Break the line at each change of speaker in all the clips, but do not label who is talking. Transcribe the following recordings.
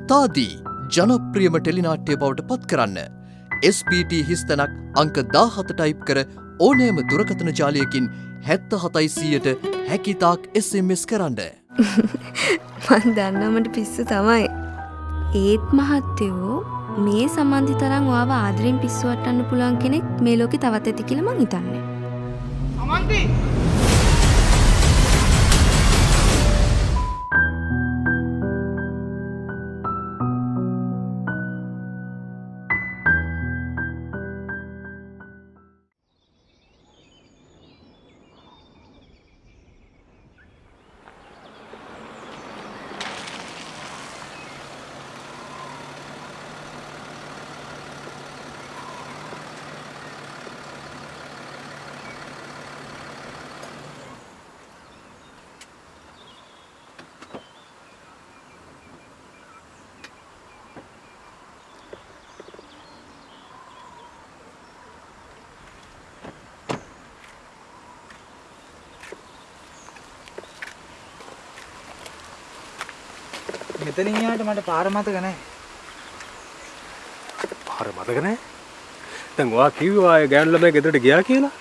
තාදී ජනප්‍රියම ටෙලිනාට්‍ය බවට පත් කරන්න SPT හිස්තැනක් අංක 17 ටයිප් කර ඕනෑම දුරකථන ජාලයකින් 77ට හැකිතාක් SMS කරන්න.
මන් දන්නවා මට පිස්සු තමයි. ඒත් මහත්තයෝ මේ සම්බන්ධි තරම් ඔයාව ආදරෙන් පිස්සු වට්ටන්න පුළුවන් කෙනෙක් මේ ලෝකේ තවත් ඇති කියලා මං හිතන්නේ.
අමන්ති මෙතනින් යාට මට පාර මතක නැහැ.
පාර මතක නැහැ? දැන් ඔයා කිව්වා ආයේ ගෑනු ළමයි ගෙදරට ගියා කියලා.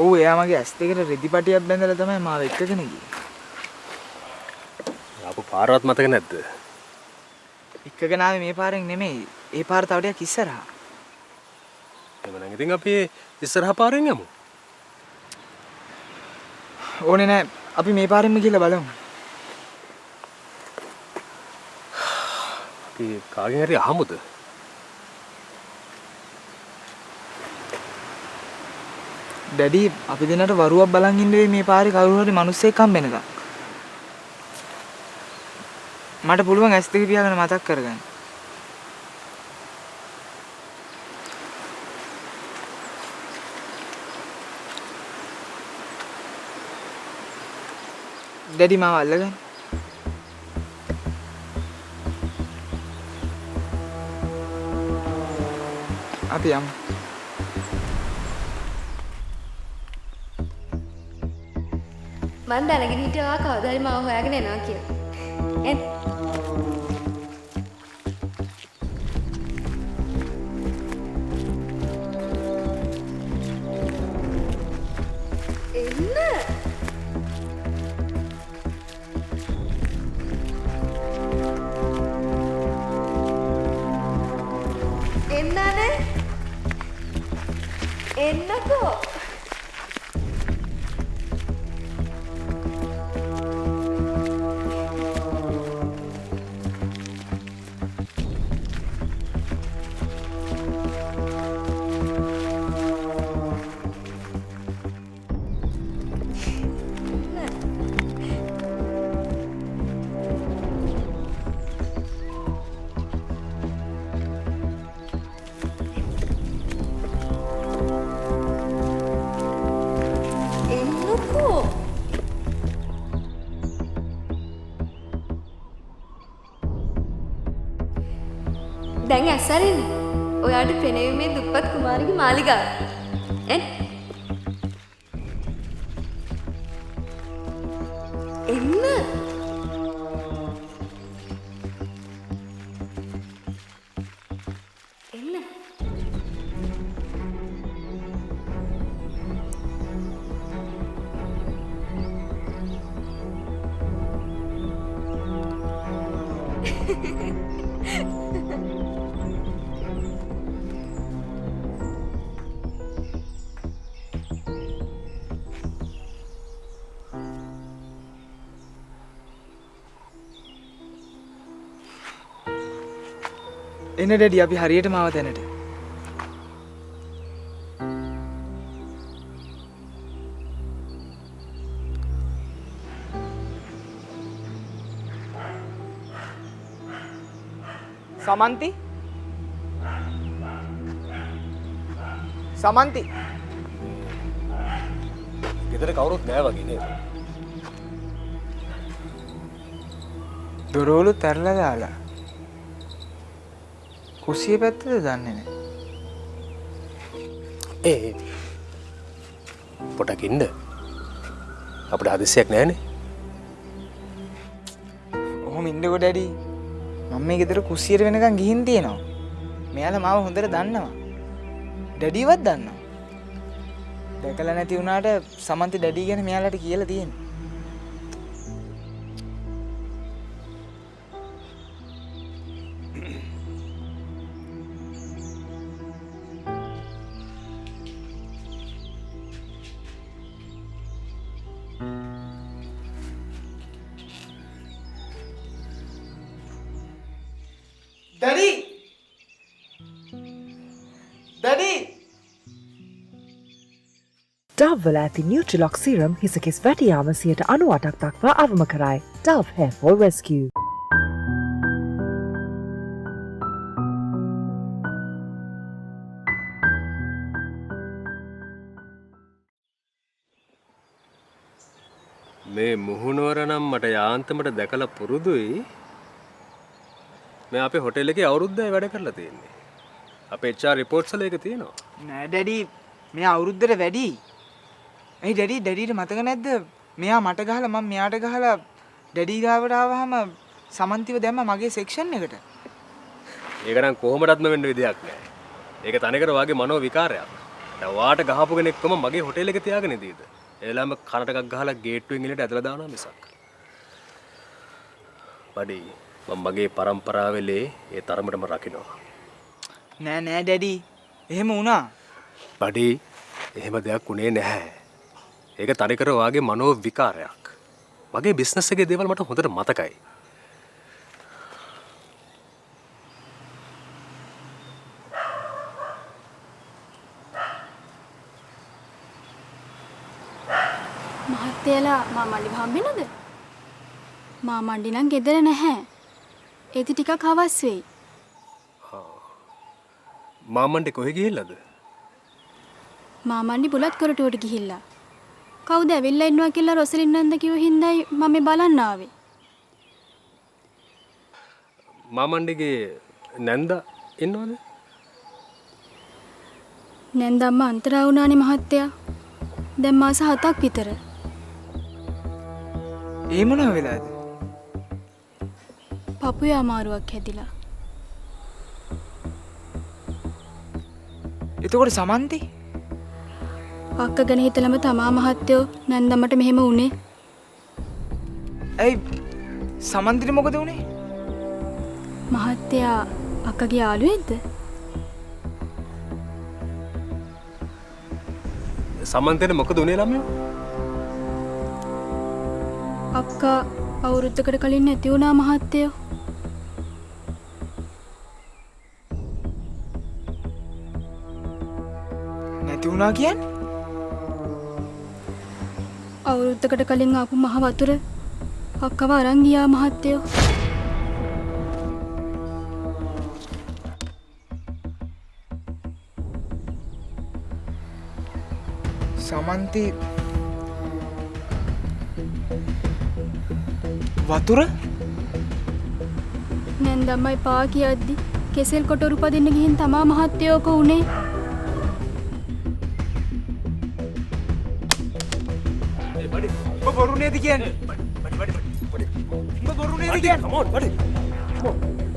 ඔව් එයා මගේ ඇස් දෙකට රෙදිපටියක් බැඳලා තමයි මාව එක්කගෙන ගියේ.
ආපු පාරවත් මතක නැද්ද?
එක්කගෙන ආවේ මේ පාරෙන් නෙමෙයි. ඒ පාර තව ටිකක් ඉස්සරහා.
එමනම් ඉතින් අපි ඉස්සරහා පාරෙන් යමු.
ඕනේ නැහැ. අපි මේ පාරෙන්ම ගිහලා බලමු.
අපි කාගෙන් හරි අහමුද?
ඩැඩි අපි දෙන්නට වරුවක් බලන් ඉන්නේ මේ පාරේ කවුරු හරි මිනිස්සෙක් හම්බෙනකම්. මට පුළුවන් ඇස් දෙක පියාගෙන මතක් කරගන්න. ඩැඩි මාව අල්ලගන්න. අපි යමු.
මං දැනගෙන හිටියා කවදා හරි මාව හොයාගෙන එනවා කියලා. එන්න. එන්නනේ. එන්නකෝ. දැන් ඇස්සරින් ඔයාට පෙනෙන්නේ දුප්පත් කුමාරිගේ මාලිගාව. එන්න. එන්න. එන්න.
එන්න ඩැඩි අපි හරියටම ආව තැනට. සමන්ති සමන්ති
ගෙදර කවුරුත් නෑ වගේ නේද?
දොරවලු තරලා දාලා. කුස්සිය පැත්තද දන්නේ නැහැ.
ඒ පොඩක් ඉන්න. අපිට හදිස්සියක් නෑනේ.
කොහොම ඉන්නකෝ ඩැඩි මම මේ ගෙදර කුස්සියට වෙනකන් ගිහින් තියෙනවා මෙයාලා මාව හොඳට දන්නවා ඩැඩිවත් දන්නවා දැකලා නැති වුණාට සමන්ති ඩැඩි ගැන මෙයාලට කියලා තියෙනවා ඩැඩි ඩැඩි
Dove වල ඇති Nutrilock serum හිසකෙස් වැටියාම 98ක් දක්වා අවම කරයි. Dove Hair Fall Rescue.
මේ මුහුණුවර නම් මට යාන්තමට දැකලා පුරුදුයි. මේ අපේ හොටෙල් එකේ අවුරුද්දයි වැඩ කරලා තියෙන්නේ. අපේ HR රිපෝට්ස් වල ඒක තියෙනවා.
නෑ ඩැඩි මෙයා අවුරුද්දට වැඩි. ඇයි ඩැඩිට මතක නැද්ද? මෙයා මට ගහලා මම මෙයාට ගහලා ඩැඩි ගාවට ආවහම සමන්තිව දැම්ම මගේ සෙක්ෂන් එකට.
ඒක නම් කොහොමදත්ම වෙන්න විදියක් නෑ. ඒක තනිකර වාගේ මනෝ විකාරයක්. දැන් වාට ගහපු කෙනෙක්වම මගේ හොටෙල් එකේ තියාගෙන ඉදීද? එළම කනට එකක් ගහලා ගේට්ටුවෙන් එළියට ඇදලා දානවා මිසක්. බඩි මම මගේ પરම්පරාවෙලේ ඒ තරමටම රකින්නවා.
නෑ ඩැඩි. එහෙම වුණා.
බඩි එහෙම දෙයක් උනේ නැහැ. ඒක තනිකර වාගේ මනෝ විකාරයක්. මගේ බිස්නස් එකේ දේවල් මට හොඳට මතකයි.
මහත්තයලා මාමණ්ඩි හම්බෙන්නද? මාමණ්ඩි නම් ගෙදර නැහැ. ඒති ටිකක් හවස් වෙයි.
මාමණ්ඩි කොහෙ ගිහිල්ලාද?
මාමණ්ඩි බුලත් කොරටුවට ගිහිල්ලා. කවුද ඇවිල්ලා ඉන්නවා කියලා රොසලින් නන්ද කිව්ව හින්දායි මම මේ බලන්න ආවේ.
මාමණ්ඩිගේ නැන්ද ඉන්නවද?
නැන්දම්ම අන්තරා වුණානේ මහත්තයා. දැන් මාස 7ක් විතර.
ඒ මොනවා වෙලාද?
පපුවේ අමාරුවක් හැදිලා.
එතකොට සමන්ති
අක්ක ගැන හිතලම තමා මහත්තයෝ නැන්දම්මට මෙහෙම වුනේ.
ඇයි සමන්තිට මොකද වුනේ?
මහත්තයා අක්කගේ යාළුවෙක්ද?
සමන්තේට මොකද උනේ ළමයෝ?
අක්කා අවුරුද්දකට කලින් නැති වුණා මහත්තයෝ.
නැති වුණා කියන්නේ?
අවුරුද්දකට කලින් ආපු මහ වතුර අක්කව අරන් ගියා මහත්තයෝ.
සමන්ති වතුර
නැන්දම්මයි පා කියද්දි කෙසෙල් කොටරු පදින්න ගිහින් තමා මහත්තයෝක උනේ.
ඔබ බොරු නේද කියන්නේ? ඔබ බොරු නේද කියන්නේ?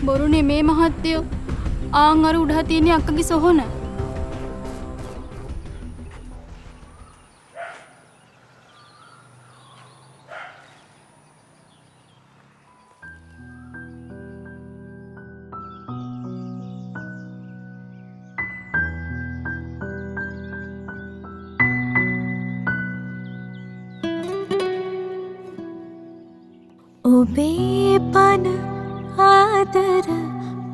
බොරු නෙමේ මහත්තයෝ. ආන් අර උඩහ තියෙන අක්කගේ සොහොන.
ඔබේ පන ආදර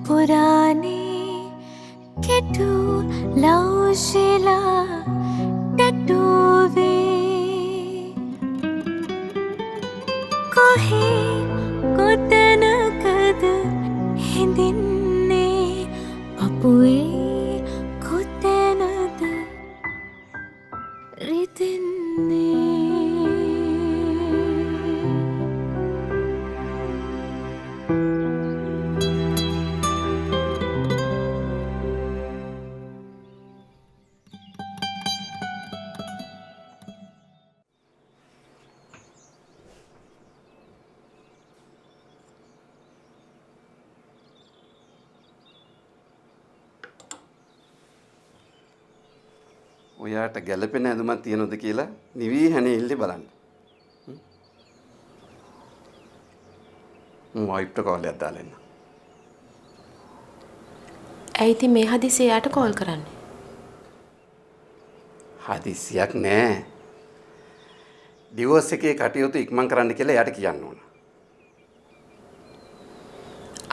පුරානේ කෙටු ලෞශලා ටටුවේ කොහේ කොතනකද හිඳින්නේ පපුවේ කොතනද රිදෙන්නේ
ඔයාට ගැළපෙන ඇඳුමක් තියෙනවද කියලා නිවි හැනේ ඉල්ලේ බලන්න. වයිෆ්ට කෝල් එකක් දාලා එන්න.
ඇයි ඉතින් මේ හදිස්සියේ යාට කෝල් කරන්නේ?
හදිස්සියක් නෑ. ඩිවෝස් එකේ කටයුතු ඉක්මන් කරන්න කියලා එයාට කියන්න ඕන.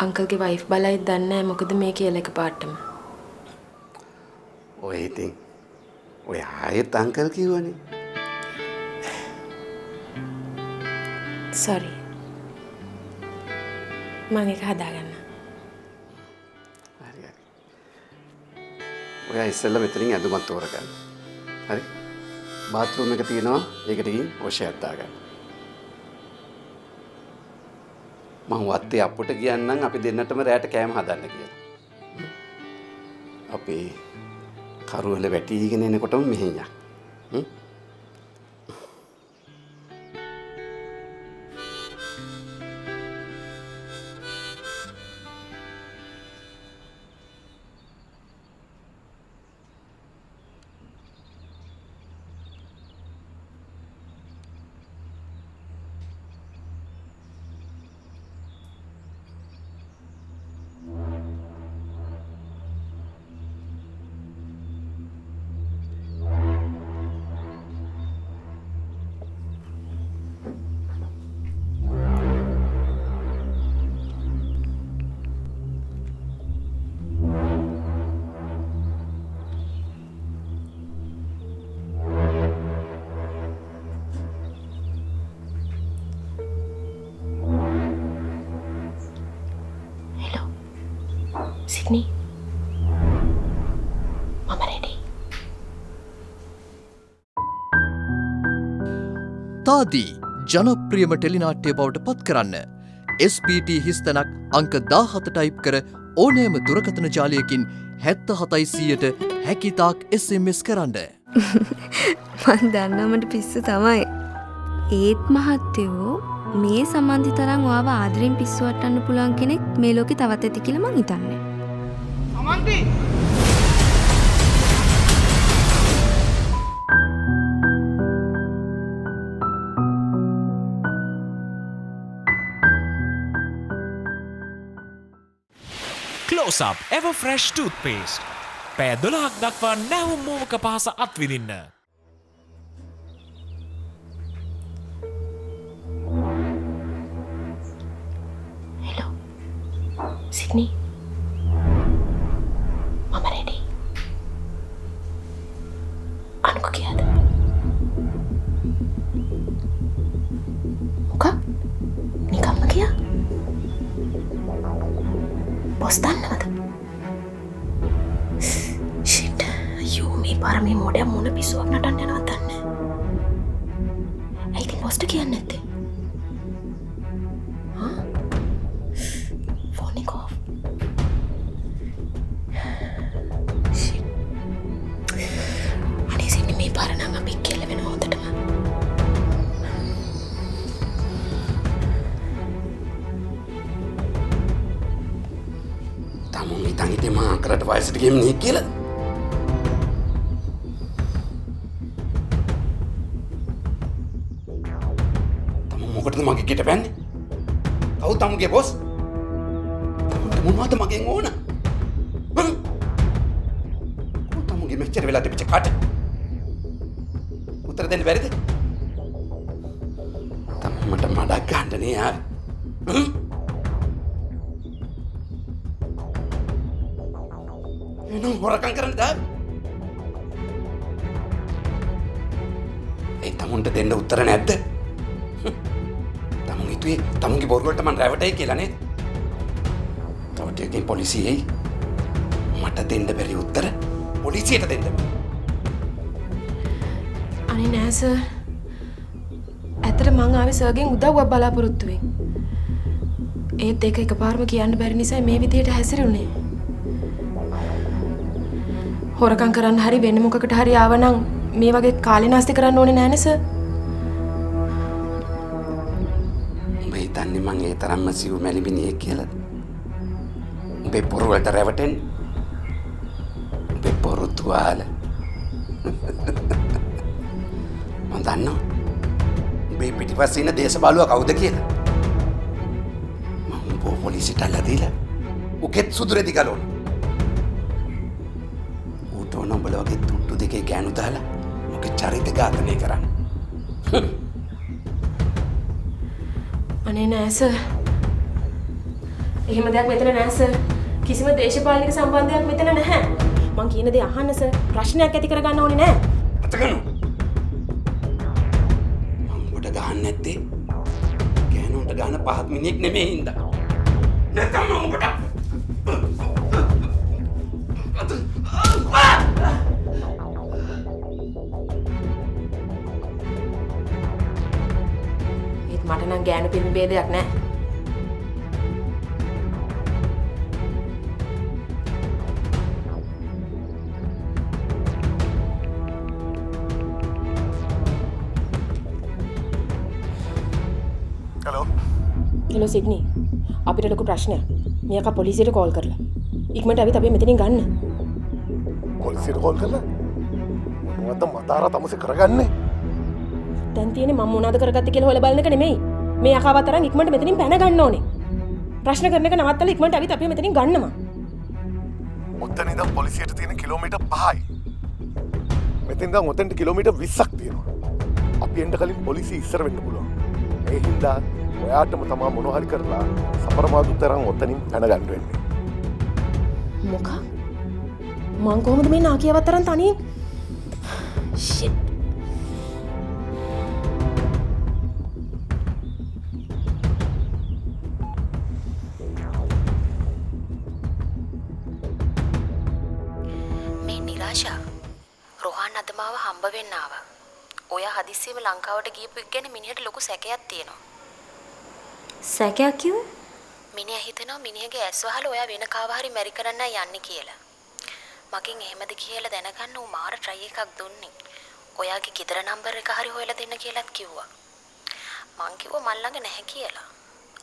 අංකල්ගේ වයිෆ් බලයි දන්නේ නැහැ මොකද මේ කියලා එකපාරටම.
ඔය ඉතින් ඔය ආයෙත් අංකල් කිව්වනේ.
sorry. මම ඒක හදාගන්න.
හරි හරි. ඔයා ඉස්සෙල්ලා මෙතනින් ඇඳුමක් තෝරගන්න. හරි? බාත්රූම් එක තියෙනවා. ඒකට ගිහින් ඔෂයක් දාගන්න. මම වත්තේ අප්පුට කියන්නම් අපි දෙන්නටම රැයට කෑම හදන්න කියලා. අපේ කරුවල වැටිගෙන එනකොටම මෙහෙන් යන්න.
Sydney, Mama ready.
තාදී ජනප්‍රියම ටෙලිනාට්‍ය බවට පත් කරන්න SPT හිස්තැනක් අංක 17 ටයිප් කර ඕනෑම දුරකථන ජාලයකින් 77%ට හැකිතාක් SMS කරන්න.
මන් දන්නවා මට පිස්සු තමයි. ඒත් මහත්තයෝ මේ සම්බන්ධි තරම් ඔයාව ආදරෙන් පිස්සු වට්ටන්න පුළුවන් කෙනෙක් මේ ලෝකේ තවත් ඇති කියලා මං හිතන්නේ.
අමන්ති
Close Up Ever Fresh Toothpaste. පැය 12ක් දක්වා නැවුම් මෝමක පහස අත්විඳින්න.
Hello. Sydney. Mama ready. Anuko kiyada. Muka? Nikamma kiya? Boss dannawada? Shit. අයියෝ මේ පාර මේ මොඩයා මොන පිස්සුවක් නටන්න යනවද දන්නේ නැහැ. ඇයි ඉතින් බොස්ට කියන්නේ නැත්තේ? හා? ෆෝන් එක ඔෆ්. Shit. අනේ සින්නේ මේ පාර නම් අපි කෙල්ල වෙන හොඳටම.
තමුන් හිතන් හිටියේ මා අක්කරට වයසට ගියම නේ කියලා. මොකටද මගේ ගෙට පැන්නේ? කවුද තමුගේ බොස්? තමුන්ට මොනවද මගෙන් ඕන? කවුද තමුගේ මෙච්චර වෙලා තිබිච්ච කට? උත්තර දෙන්න බැරිද? තමුන්ට මඩක් ගන්න නේ යාර. එනෝ හොරකම් කරන්න දාන්න. ඒ තමුන්ට දෙන්න උත්තර නැද්ද? තමුන්ගේ බොරුවලට මං රැවටයි කියලා නේද? තව ටිකකින් පොලිසියයි මට දෙන්න බැරි උත්තර පොලිසියට දෙන්න.
අනේ නෑ සර්. ඇත්තට මං ආවේ සර්ගෙන් උදව්වක් බලාපොරොත්තු වෙන්. ඒත් ඒක එකපාරම කියන්න බැරි නිසා මේ විදියට හැසිරුනේ. හොරකම් කරන්න හරි වෙන මොකකට හරි ආවනම් මේ වගේ කාලේ නාස්ති කරන්න ඕනේ නෑනේ සර්.
දන්නේ මං ඒ තරම්ම සිව් මැලිබිනියෙක් කියලා. උඹේ පොර වලට රැවටෙන්න. උඹේ පොර තුවාල මම දන්නවා උඹේ පිටිපස්සේ ඉන්න දේශපාලුවා කවුද කියලා. මම උඹව පොලිසියට අල්ලලා දීලා උකෙත් සුදුරෙදි ගලවන. ඌට ඕන උඹලා වගේ තුට්ටු දෙකේ ගෑනු දාලා මොකද චරිත ඝාතනය කරන්න.
අනේ නෑ සර්. එහෙම දෙයක් මෙතන නෑ සර්. කිසිම දේශපාලනික සම්බන්ධයක් මෙතන නැහැ. මං කියන දේ අහන්න සර්. ප්‍රශ්නයක් ඇති කරගන්න ඕනේ නෑ.
අතකනු. මම උඹට ගහන්න නැත්තේ ගෑනුන්ට ගහන පහත් මිනිහෙක් නෙමෙයි හින්දා. නැත්නම් මම උඹට
මට නම් ගෑනු පිළිම ભેදයක් නැහැ. Hello Sydney. අපිට ලොකු ප්‍රශ්නයක්. මෙයාක පොලිසියට කෝල් කරලා. ඉක්මනට අපි අපි මෙතනින් ගන්න.
පොලිසියට කෝල් කරලා? මොනවද මතාර තමසේ කරගන්නේ?
දැන් තියෙන්නේ මම මොනවද කරගත්තේ කියලා හොයලා බලන එක නෙමෙයි. මේ යකාවත් තරම් ඉක්මනට මෙතනින් පැන ගන්න ඕනේ. ප්‍රශ්න කරන එක නවත්තලා ඉක්මනට අවිත් අපි මෙතනින් ගන්නවා.
ඔතන ඉඳන් පොලිසියට තියෙන කිලෝමීටර් 5යි. මෙතෙන් ඉඳන් ඔතෙන්ට කිලෝමීටර් 20ක් තියෙනවා. අපි එන්න කලින් පොලිසිය ඉස්සර වෙන්න පුළුවන්. ඒ හින්දා ඔයාටම තමා මොනවා හරි කරලා සපරමාදු තරම් ඔතනින් පැන ගන්න වෙන්නේ.
මොකක්? මං කොහොමද මේ නාකියවත් තරම් තනියෙන්? shit.
රොහාන් අද මාව හම්බ වෙන්න ආවා. ඔය හදිස්සියම ලංකාවට ගියපු එක ගැන මිනිහට ලොකු සැකයක් තියෙනවා.
සැකයක් කිව්වේ?
මිනිහා හිතනවා මිනිහගේ ඇස් වහලා ඔයා වෙන කාව හරි මැරි කරන්නයි යන්නේ කියලා. මගෙන් එහෙමද කියලා දැනගන්න ඌ මාර try එකක් දුන්නේ. ඔයාගේ ගෙදර නම්බර් එක හරි හොයලා දෙන්න කියලාත් කිව්වා. මං කිව්වා මල් ළඟ නැහැ කියලා.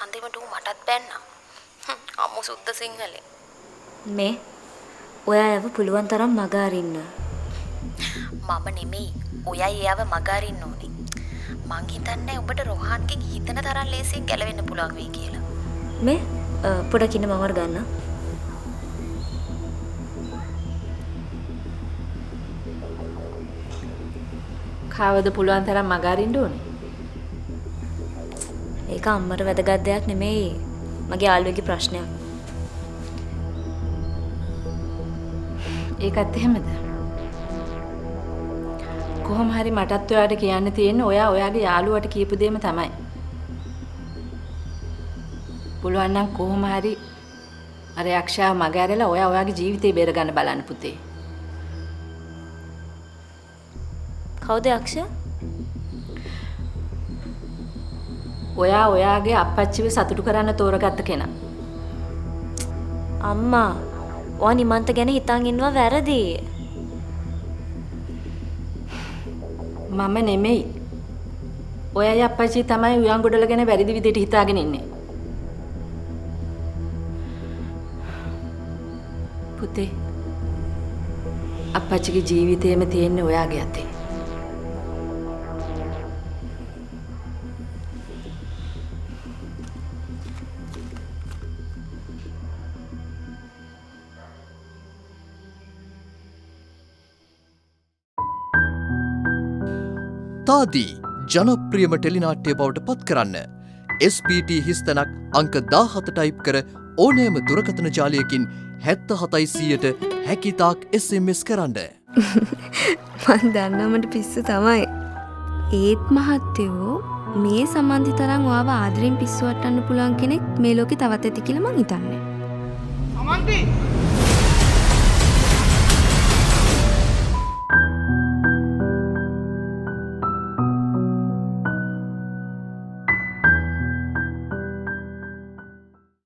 අන්තිමට ඌ මටත් බැන්නා. අම්මෝ සුද්ධ සිංහලේ.
මේ ඔයා යව පුළුවන් තරම් මග අරින්න.
මම නෙමෙයි. ඔයයි එයාව මග අරින්න ඕනේ. මං හිතන්නේ ඔබට රොහාන්ගෙන් හිතන තරම් ලේසියෙන් ගැලවෙන්න පුළුවන් වෙයි කියලා.
මේ පොඩක් ඉන්න මම ගන්න.
කාවද පුළුවන් තරම් මග අරින්න ඕනේ?
ඒක අම්මට වැදගත් දෙයක් නෙමෙයි. මගේ යාළුවෙක්ගේ ප්‍රශ්නයක්.
ඒකත් එහෙමද? කොහොම හරි මටත් ඔයාට කියන්න තියෙන්නේ ඔයා ඔයාගේ යාළුවට කියපු දෙයම තමයි. පුළුවන් නම් කොහොම හරි අර යක්ෂයාව මග ඇරලා ඔයා ඔයාගේ ජීවිතේ බේර ගන්න බලන්න පුතේ.
කවුද යක්ෂයා?
ඔයා ඔයාගේ අප්පච්චිව සතුටු කරන්න තෝරගත්ත කෙනා.
අම්මා, ඔයා නිමන්ත ගැන හිතන් ඉන්නවා වැරදි.
මම නෙමෙයි. ඔයයි අප්පච්චි තමයි උයන්ගොඩල ගැන වැරදි විදිහට හිතාගෙන ඉන්නේ. පුතේ, අප්පච්චිගේ ජීවිතේම තියෙන්නේ ඔයාගේ අතේ.
තාදී ජනප්‍රියම ටෙලිනාට්‍ය බවට පත් කරන්න SPT හිස්තැනක් අංක 17 ටයිප් කර ඕනෑම දුරකථන ජාලයකින් 77%ට හැකිතාක් SMS කරන්න.
මන් දන්නමට පිස්සු තමයි. ඒත් මහත්තයෝ මේ සම්බන්ධි තරම් ඔයාව ආදරෙන් පිස්සු වට්ටන්න පුළුවන් කෙනෙක් මේ ලෝකේ තවත් ඇති කියලා මං හිතන්නේ.
සමන්ති